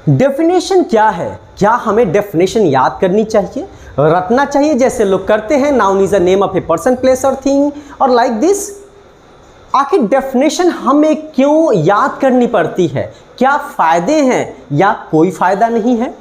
Definition क्या है? क्या हमें डेफिनेशन याद करनी चाहिए, रटना चाहिए जैसे लोग करते हैं? Noun is a name of a person, place और थिंग और लाइक दिस। आखिर डेफिनेशन हमें क्यों याद करनी पड़ती है? क्या फायदे हैं या कोई फायदा नहीं है?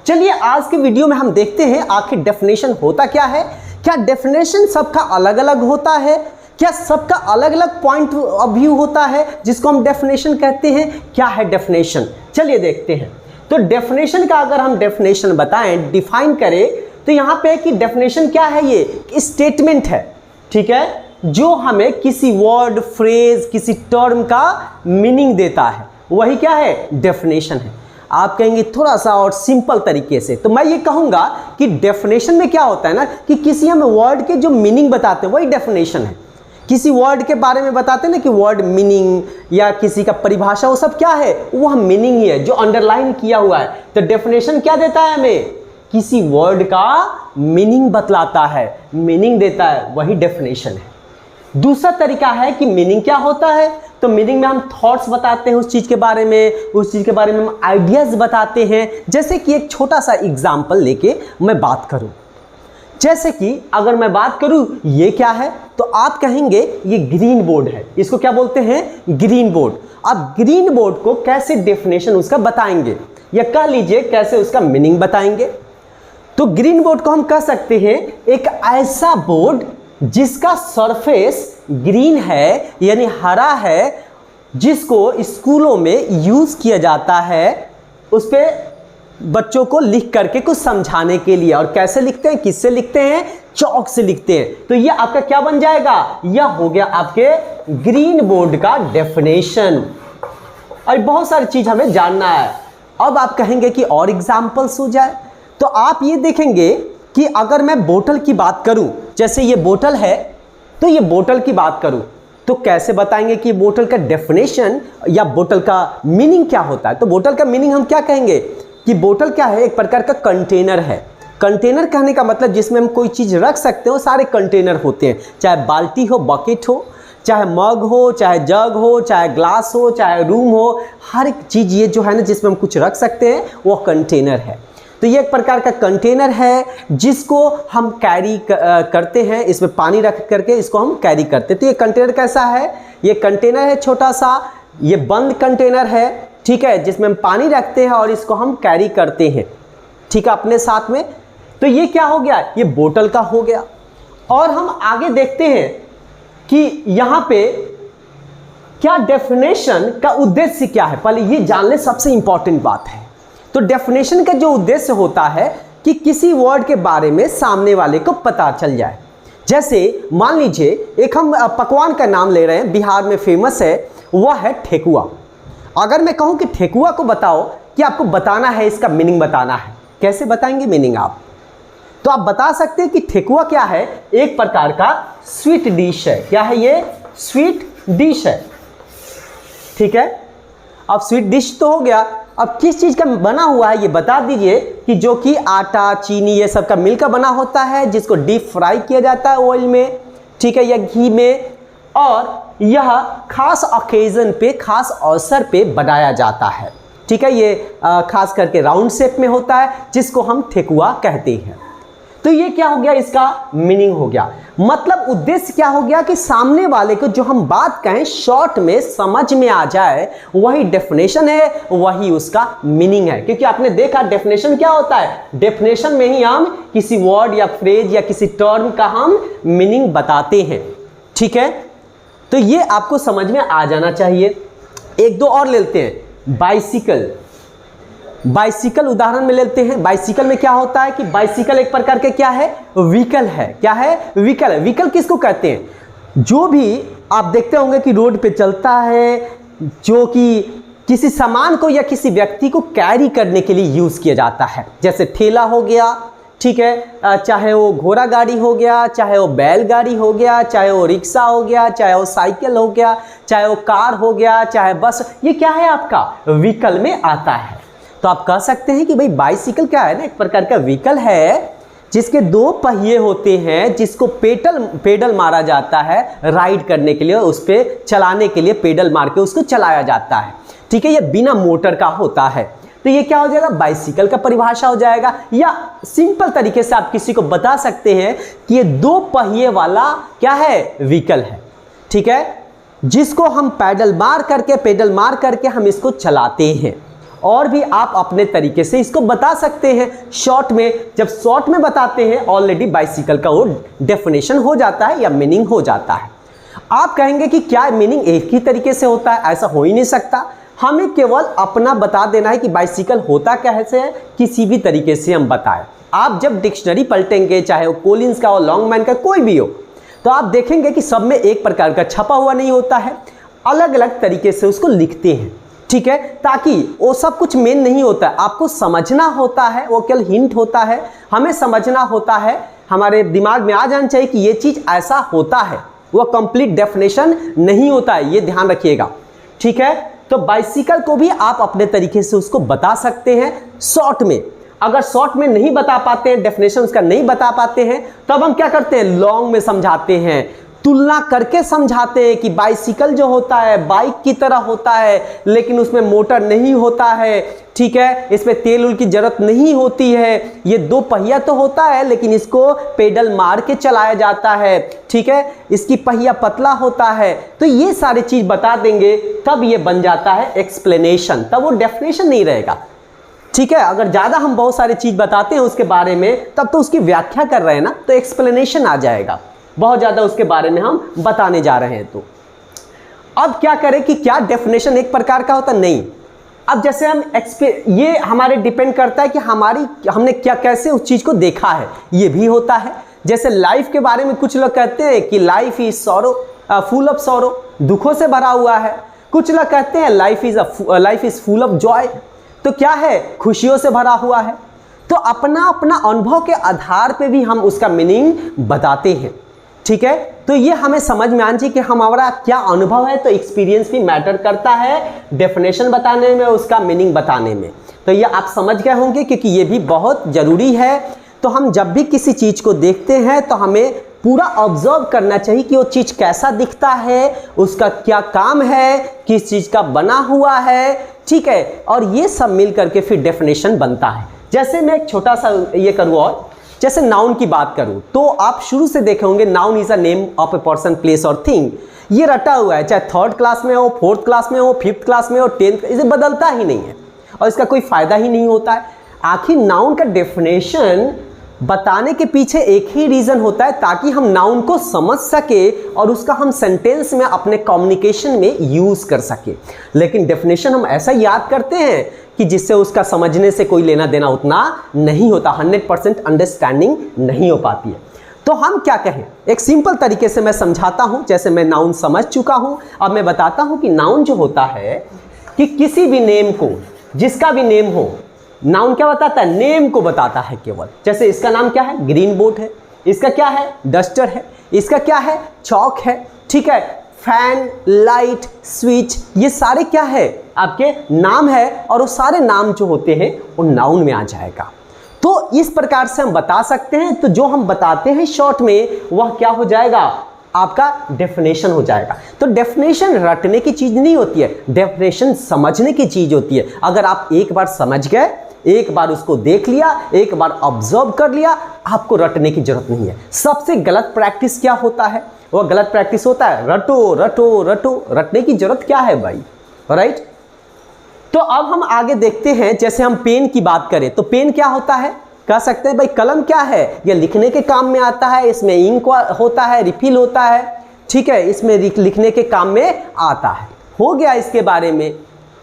चलिए आज के वीडियो में हम देखते हैं आखिर डेफिनेशन होता क्या है। क्या डेफिनेशन सबका अलग अलग होता है? क्या सबका अलग अलग पॉइंट ऑफ व्यू होता है जिसको हम डेफिनेशन कहते हैं? क्या है डेफिनेशन, चलिए देखते हैं। तो डेफिनेशन का अगर हम डेफिनेशन बताएं, डिफाइन करें, तो यहाँ पे कि डेफिनेशन क्या है? ये स्टेटमेंट है, ठीक है, जो हमें किसी वर्ड, फ्रेज, किसी टर्म का मीनिंग देता है, वही क्या है? डेफिनेशन है। आप कहेंगे थोड़ा सा और सिंपल तरीके से, तो मैं ये कहूँगा कि डेफिनेशन में क्या होता है ना कि किसी हम वर्ड के जो मीनिंग बताते हैं वही डेफिनेशन है। किसी वर्ड के बारे में बताते हैं ना कि वर्ड मीनिंग या किसी का परिभाषा, वो सब क्या है? वो हम मीनिंग ही है जो अंडरलाइन किया हुआ है। तो डेफिनेशन क्या देता है हमें? किसी वर्ड का मीनिंग बतलाता है, मीनिंग देता है, वही डेफिनेशन है। दूसरा तरीका है कि मीनिंग क्या होता है, तो मीनिंग में हम थॉट्स बताते हैं उस चीज़ के बारे में, उस चीज़ के बारे में हम आइडियाज़ बताते हैं। जैसे कि एक छोटा सा एग्जाम्पल लेके मैं बात करूं, जैसे कि अगर मैं बात करूं ये क्या है, तो आप कहेंगे ये ग्रीन बोर्ड है। इसको क्या बोलते हैं? Green board. आप ग्रीन बोर्ड को कैसे डेफिनेशन उसका बताएंगे, या कह लीजिए कैसे उसका मीनिंग बताएंगे? तो ग्रीन बोर्ड को हम कह सकते हैं एक ऐसा बोर्ड जिसका सरफेस ग्रीन है, यानी हरा है, जिसको स्कूलों में यूज किया जाता है उस पे बच्चों को लिख करके कुछ समझाने के लिए। और कैसे लिखते हैं, किससे लिखते हैं? चौक से लिखते हैं। तो ये आपका क्या बन जाएगा? यह हो गया आपके ग्रीन बोर्ड का डेफिनेशन। और बहुत सारी चीज हमें जानना है। अब आप कहेंगे कि और एग्जाम्पल्स हो जाए, तो आप ये देखेंगे कि अगर मैं बोतल की बात करूं, जैसे ये बोतल है, तो ये बोतल की बात करूं तो कैसे बताएंगे कि बोतल का डेफिनेशन या बोतल का मीनिंग क्या होता है? तो बोतल का मीनिंग हम क्या कहेंगे कि बोतल क्या है? एक प्रकार का कंटेनर है। कंटेनर कहने का मतलब जिसमें हम कोई चीज़ रख सकते हो, सारे कंटेनर होते हैं, चाहे बाल्टी हो, बकेट हो, चाहे मग हो, चाहे जग हो, चाहे ग्लास हो, चाहे रूम हो, हर एक चीज़ ये जो है ना जिसमें हम कुछ रख सकते हैं वो कंटेनर है। तो ये एक प्रकार का कंटेनर है जिसको हम कैरी करते हैं, इसमें पानी रख करके इसको हम कैरी करते हैं। तो ये कंटेनर कैसा है? ये कंटेनर है छोटा सा, ये बंद कंटेनर है, ठीक है, जिसमें हम पानी रखते हैं और इसको हम कैरी करते हैं, ठीक है, अपने साथ में। तो ये क्या हो गया? ये बोतल का हो गया। और हम आगे देखते हैं कि यहाँ पे क्या डेफिनेशन का उद्देश्य क्या है, पहले ये जान ले, सबसे इंपॉर्टेंट बात है। तो डेफिनेशन का जो उद्देश्य होता है कि किसी वर्ड के बारे में सामने वाले को पता चल जाए। जैसे मान लीजिए एक हम पकवान का नाम ले रहे हैं, बिहार में फेमस है, वह है ठेकुआ। अगर मैं कहूं कि ठेकुआ को बताओ, कि आपको बताना है, इसका मीनिंग बताना है, कैसे बताएंगे मीनिंग आप? तो आप बता सकते हैं कि ठेकुआ क्या है? एक प्रकार का स्वीट डिश है। क्या है ये? स्वीट डिश है, ठीक है। अब स्वीट डिश तो हो गया, अब किस चीज़ का बना हुआ है ये बता दीजिए। कि जो कि आटा, चीनी, ये सब का मिलकर बना होता है, जिसको डीप फ्राई किया जाता है ऑयल में, ठीक है, या घी में, और यह खास ओकेजन पे, खास अवसर पे बनाया जाता है, ठीक है। ये खास करके राउंड शेप में होता है, जिसको हम ठेकुआ कहते हैं। तो ये क्या हो गया? इसका मीनिंग हो गया, मतलब उद्देश्य क्या हो गया कि सामने वाले को जो हम बात कहें शॉर्ट में समझ में आ जाए, वही डेफिनेशन है, वही उसका मीनिंग है। क्योंकि आपने देखा डेफिनेशन क्या होता है? डेफिनेशन में ही हम किसी वर्ड या फ्रेज या किसी टर्म का हम मीनिंग बताते हैं, ठीक है। तो ये आपको समझ में आ जाना चाहिए। एक दो और लेते हैं। बाइसिकल, बाइसिकल उदाहरण में लेते हैं। बाइसिकल में क्या होता है कि बाइसिकल एक प्रकार के क्या है? व्हीकल है। क्या है? व्हीकल है। व्हीकल किसको कहते हैं? जो भी आप देखते होंगे कि रोड पे चलता है, जो कि किसी सामान को या किसी व्यक्ति को कैरी करने के लिए यूज किया जाता है। जैसे ठेला हो गया, ठीक है, चाहे वो घोड़ा गाड़ी हो गया, चाहे वो बैलगाड़ी हो गया, चाहे वो रिक्शा हो गया, चाहे वो साइकिल हो गया, चाहे वो कार हो गया, चाहे बस, ये क्या है? आपका व्हीकल में आता है। तो आप कह सकते हैं कि भाई बाइसिकल क्या है ना, एक प्रकार का व्हीकल है जिसके दो पहिए होते हैं, जिसको पेडल मारा जाता है राइड करने के लिए, उस पर चलाने के लिए पेडल मार के उसको चलाया जाता है, ठीक है। ये बिना मोटर का होता है। तो ये क्या हो जाएगा, बाइसिकल का परिभाषा हो जाएगा। या सिंपल तरीके से आप किसी को बता सकते हैं कि ये 2 पहिए वाला क्या है, व्हीकल है, ठीक है, जिसको हम पेडल मार करके हम इसको चलाते हैं। और भी आप अपने तरीके से इसको बता सकते हैं शॉर्ट में। जब शॉर्ट में बताते हैं ऑलरेडी बाइसिकल का वो डेफिनेशन हो जाता है या मीनिंग हो जाता है। आप कहेंगे कि क्या मीनिंग एक ही तरीके से होता है, ऐसा हो ही नहीं सकता। हमें केवल अपना बता देना है कि बाइसिकल होता कैसे है, किसी भी तरीके से हम बताएं। आप जब डिक्शनरी पलटेंगे, चाहे वो कोलिंस का हो, लॉन्गमैन का, कोई भी हो, तो आप देखेंगे कि सब में एक प्रकार का छपा हुआ नहीं होता है, अलग अलग तरीके से उसको लिखते हैं, ठीक है, ताकि वो सब कुछ मेन नहीं होता है, आपको समझना होता है, वो केवल हिंट होता है, हमें समझना होता है, हमारे दिमाग में आ जाना चाहिए कि ये चीज़ ऐसा होता है, वो कंप्लीट डेफिनेशन नहीं होता है, ये ध्यान रखिएगा, ठीक है। तो बाइसिकल को भी आप अपने तरीके से उसको बता सकते हैं शॉर्ट में। अगर शॉर्ट में नहीं बता पाते हैं, डेफिनेशन उसका नहीं बता पाते हैं, तब हम क्या करते हैं, लॉन्ग में समझाते हैं, तुलना करके समझाते हैं कि बाइसिकल जो होता है बाइक की तरह होता है, लेकिन उसमें मोटर नहीं होता है, ठीक है, इसमें तेल उल की जरूरत नहीं होती है, ये 2 पहिया तो होता है लेकिन इसको पेडल मार के चलाया जाता है, ठीक है, इसकी पहिया पतला होता है। तो ये सारी चीज बता देंगे, तब ये बन जाता है एक्सप्लेनेशन, तब वो डेफिनेशन नहीं रहेगा, ठीक है। अगर ज़्यादा हम बहुत सारी चीज़ बताते हैं उसके बारे में, तब तो उसकी व्याख्या कर रहे हैं ना, तो एक्सप्लेनेशन आ जाएगा, बहुत ज़्यादा उसके बारे में हम बताने जा रहे हैं। तो अब क्या करें कि क्या डेफिनेशन एक प्रकार का होता, नहीं। अब जैसे हम ये हमारे डिपेंड करता है कि हमने क्या कैसे उस चीज़ को देखा है, ये भी होता है। जैसे लाइफ के बारे में कुछ लोग कहते हैं कि life is sorrow, full of sorrow, दुखों से भरा हुआ है। कुछ लोग कहते हैं life is full of Joy, तो क्या है, खुशियों से भरा हुआ है। तो अपना अपना अनुभव के आधार पे भी हम उसका मीनिंग बताते हैं, ठीक है। तो ये हमें समझ में आना चाहिए कि हमारा क्या अनुभव है, तो एक्सपीरियंस भी मैटर करता है डेफिनेशन बताने में, उसका मीनिंग बताने में। तो ये आप समझ गए होंगे, क्योंकि ये भी बहुत ज़रूरी है। तो हम जब भी किसी चीज़ को देखते हैं तो हमें पूरा ऑब्जर्व करना चाहिए कि वो चीज़ कैसा दिखता है, उसका क्या काम है, किस चीज़ का बना हुआ है, ठीक है, और ये सब मिल करके फिर डेफिनेशन बनता है। जैसे मैं एक छोटा सा ये करूँ, और जैसे नाउन की बात करूँ, तो आप शुरू से देखे होंगे noun is a name of a person, place और थिंग। ये रटा हुआ है, चाहे 3rd क्लास में हो, 4th क्लास में हो, 5th क्लास में हो, 10th, इसे बदलता ही नहीं है और इसका कोई फायदा ही नहीं होता है। आखिर नाउन का डेफिनेशन बताने के पीछे एक ही रीज़न होता है, ताकि हम नाउन को समझ सके और उसका हम सेंटेंस में अपने कम्युनिकेशन में यूज़ कर सके। लेकिन डेफिनेशन हम ऐसा याद करते हैं कि जिससे उसका समझने से कोई लेना देना उतना नहीं होता, 100% अंडरस्टैंडिंग नहीं हो पाती है। तो हम क्या कहें, एक सिंपल तरीके से मैं समझाता हूं। जैसे मैं नाउन समझ चुका हूं, अब मैं बताता हूं कि नाउन जो होता है कि किसी भी नेम को, जिसका भी नेम हो, नाउन क्या बताता है, नेम को बताता है केवल। जैसे इसका नाम क्या है, ग्रीन बोर्ड है, इसका क्या है, डस्टर है, इसका क्या है, चौक है, ठीक है, फैन, लाइट, स्विच, ये सारे क्या है, आपके नाम है, और वो सारे नाम जो होते हैं वो नाउन में आ जाएगा। तो इस प्रकार से हम बता सकते हैं। तो जो हम बताते हैं शॉर्ट में, वह क्या हो जाएगा, आपका डेफिनेशन हो जाएगा। तो डेफिनेशन रटने की चीज नहीं होती है, डेफिनेशन समझने की चीज होती है। अगर आप एक बार समझ गए, एक बार उसको देख लिया, एक बार ऑब्जर्व कर लिया, आपको रटने की जरूरत नहीं है। सबसे गलत प्रैक्टिस क्या होता है, वो गलत प्रैक्टिस होता है रटो रटो रटो, रटने की जरूरत क्या है भाई, राइट। तो अब हम आगे देखते हैं। जैसे हम पेन की बात करें, तो पेन क्या होता है, कह सकते हैं भाई कलम क्या है, ये लिखने के काम में आता है, इसमें इंक होता है, रिफिल होता है, ठीक है, इसमें लिखने के काम में आता है। हो गया इसके बारे में।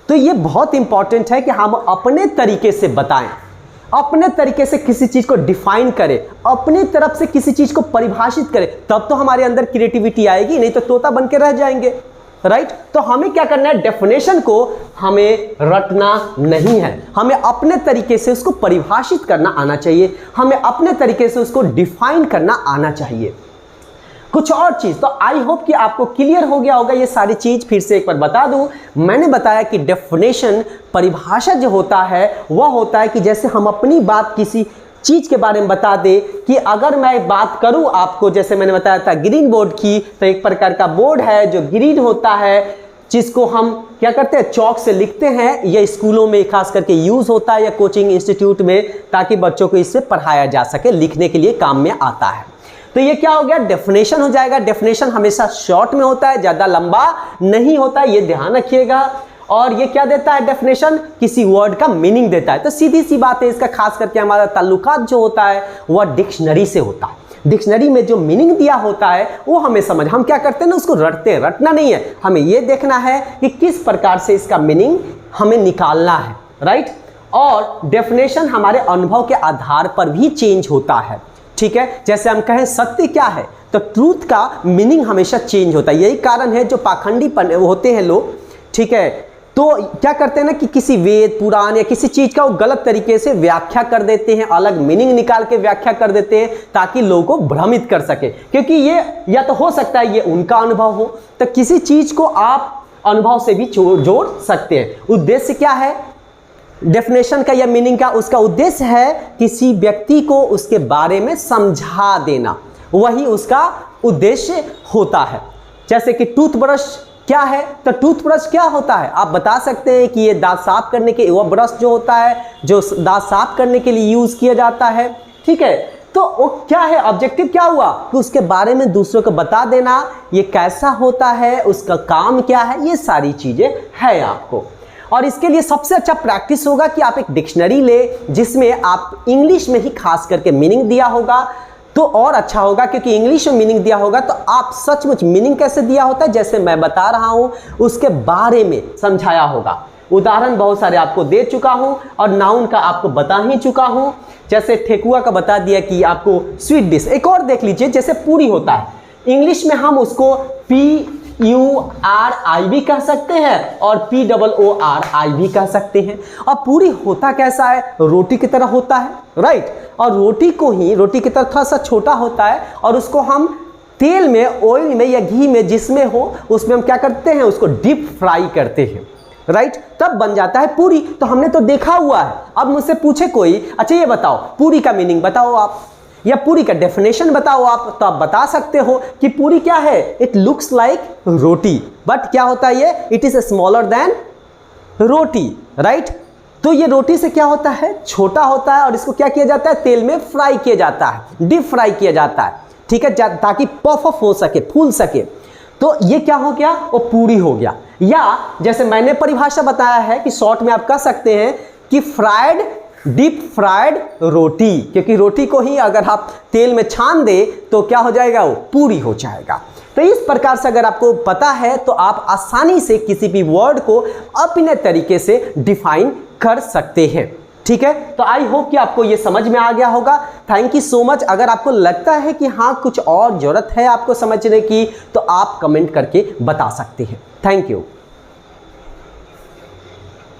तो ये बहुत इंपॉर्टेंट है कि हम अपने तरीके से बताएं, अपने तरीके से किसी चीज को डिफाइन करें, अपनी तरफ से किसी चीज को परिभाषित करें, तब तो हमारे अंदर क्रिएटिविटी आएगी, नहीं तो तोता बन के रह जाएंगे, राइट। तो हमें क्या करना है, डेफिनेशन को हमें रटना नहीं है, हमें अपने तरीके से उसको परिभाषित करना आना चाहिए, हमें अपने तरीके से उसको डिफाइन करना आना चाहिए। कुछ और चीज, तो आई होप कि आपको क्लियर हो गया होगा ये सारी चीज। फिर से एक बार बता दूं, मैंने बताया कि डेफिनेशन, परिभाषा जो होता है वह होता है कि जैसे हम अपनी बात किसी चीज के बारे में बता दे, कि अगर मैं एक बात करूं आपको, जैसे मैंने बताया था ग्रीन बोर्ड की, तो एक प्रकार का बोर्ड है जो ग्रीन होता है, जिसको हम क्या करते हैं, चौक से लिखते हैं। ये स्कूलों में खास करके यूज होता है या कोचिंग इंस्टीट्यूट में, ताकि बच्चों को इससे पढ़ाया जा सके, लिखने के लिए काम में आता है। तो ये क्या हो गया, डेफिनेशन हो जाएगा। डेफिनेशन हमेशा शॉर्ट में होता है, ज्यादा लंबा नहीं होता है, ये ध्यान रखिएगा। और ये क्या देता है, डेफिनेशन किसी वर्ड का मीनिंग देता है। तो सीधी सी बात है, इसका खास करके हमारा ताल्लुकात जो होता है वह डिक्शनरी से होता है। डिक्शनरी में जो मीनिंग दिया होता है वो हमें समझ, हम क्या करते हैं ना, उसको रटते हैं। रटना नहीं है, हमें ये देखना है कि किस प्रकार से इसका मीनिंग हमें निकालना है, राइट। और डेफिनेशन हमारे अनुभव के आधार पर भी चेंज होता है, ठीक है। जैसे हम कहें सत्य क्या है, तो ट्रूथ का मीनिंग हमेशा चेंज होता है। यही कारण है जो पाखंडी होते हैं लोग, ठीक है, तो क्या करते हैं ना कि किसी वेद पुराण या किसी चीज का वो गलत तरीके से व्याख्या कर देते हैं, अलग मीनिंग निकाल के व्याख्या कर देते हैं ताकि लोगों को भ्रमित कर सके। क्योंकि ये या तो हो सकता है ये उनका अनुभव हो, तो किसी चीज को आप अनुभव से भी जोड़ सकते हैं। उद्देश्य क्या है डेफिनेशन का या मीनिंग का, उसका उद्देश्य है किसी व्यक्ति को उसके बारे में समझा देना, वही उसका उद्देश्य होता है। जैसे कि टूथब्रश क्या है, तो टूथब्रश क्या होता है, आप बता सकते हैं कि ये दांत साफ करने के, वह ब्रश जो होता है जो दांत साफ करने के लिए यूज किया जाता है, ठीक है। तो वो क्या है, ऑब्जेक्टिव क्या हुआ कि उसके बारे में दूसरों को बता देना, ये कैसा होता है, उसका काम क्या है, ये सारी चीजें है आपको। और इसके लिए सबसे अच्छा प्रैक्टिस होगा कि आप एक डिक्शनरी ले जिसमें आप इंग्लिश में ही खास करके मीनिंग दिया होगा, तो और अच्छा होगा। क्योंकि इंग्लिश में मीनिंग दिया होगा तो आप सचमुच मीनिंग कैसे दिया होता है, जैसे मैं बता रहा हूं उसके बारे में समझाया होगा। उदाहरण बहुत सारे आपको दे चुका हूं और नाउन का आपको बता ही चुका हूं। जैसे ठेकुआ का बता दिया कि आपको स्वीट डिश। एक और देख लीजिए, जैसे पूरी होता है, इंग्लिश में हम उसको PURI भी कह सकते हैं और POORI भी कह सकते हैं। और पूरी होता कैसा है, रोटी की तरह होता है, राइट। और रोटी को ही, रोटी की तरह थोड़ा सा छोटा होता है और उसको हम तेल में, ऑयल में या घी में, जिसमें हो उसमें हम क्या करते हैं, उसको डीप फ्राई करते हैं, राइट, तब बन जाता है पूरी। तो हमने तो देखा हुआ है। अब मुझसे पूछे कोई, अच्छा ये बताओ पूरी का मीनिंग बताओ आप, या पूरी का डेफिनेशन बताओ आप, तो आप बता सकते हो कि पूरी क्या है, it looks like roti, but क्या होता है ये, it is smaller than roti, right. तो ये रोटी से क्या होता है, छोटा होता है और इसको क्या किया जाता है, तेल में फ्राई किया जाता है, डीप फ्राई किया जाता है, ठीक है, ताकि पफ अप हो सके, फूल सके। तो ये क्या हो गया, वो पूरी हो गया। या जैसे मैंने परिभाषा बताया है कि शॉर्ट में आप कह सकते हैं कि फ्राइड, डीप फ्राइड रोटी, क्योंकि रोटी को ही अगर आप तेल में छान दे तो क्या हो जाएगा, वो पूरी हो जाएगा। तो इस प्रकार से अगर आपको पता है तो आप आसानी से किसी भी वर्ड को अपने तरीके से डिफाइन कर सकते हैं, ठीक है। तो आई होप कि आपको ये समझ में आ गया होगा। Thank you so much. अगर आपको लगता है कि हाँ कुछ और जरूरत है आपको समझने की, तो आप कमेंट करके बता सकते हैं। Thank you.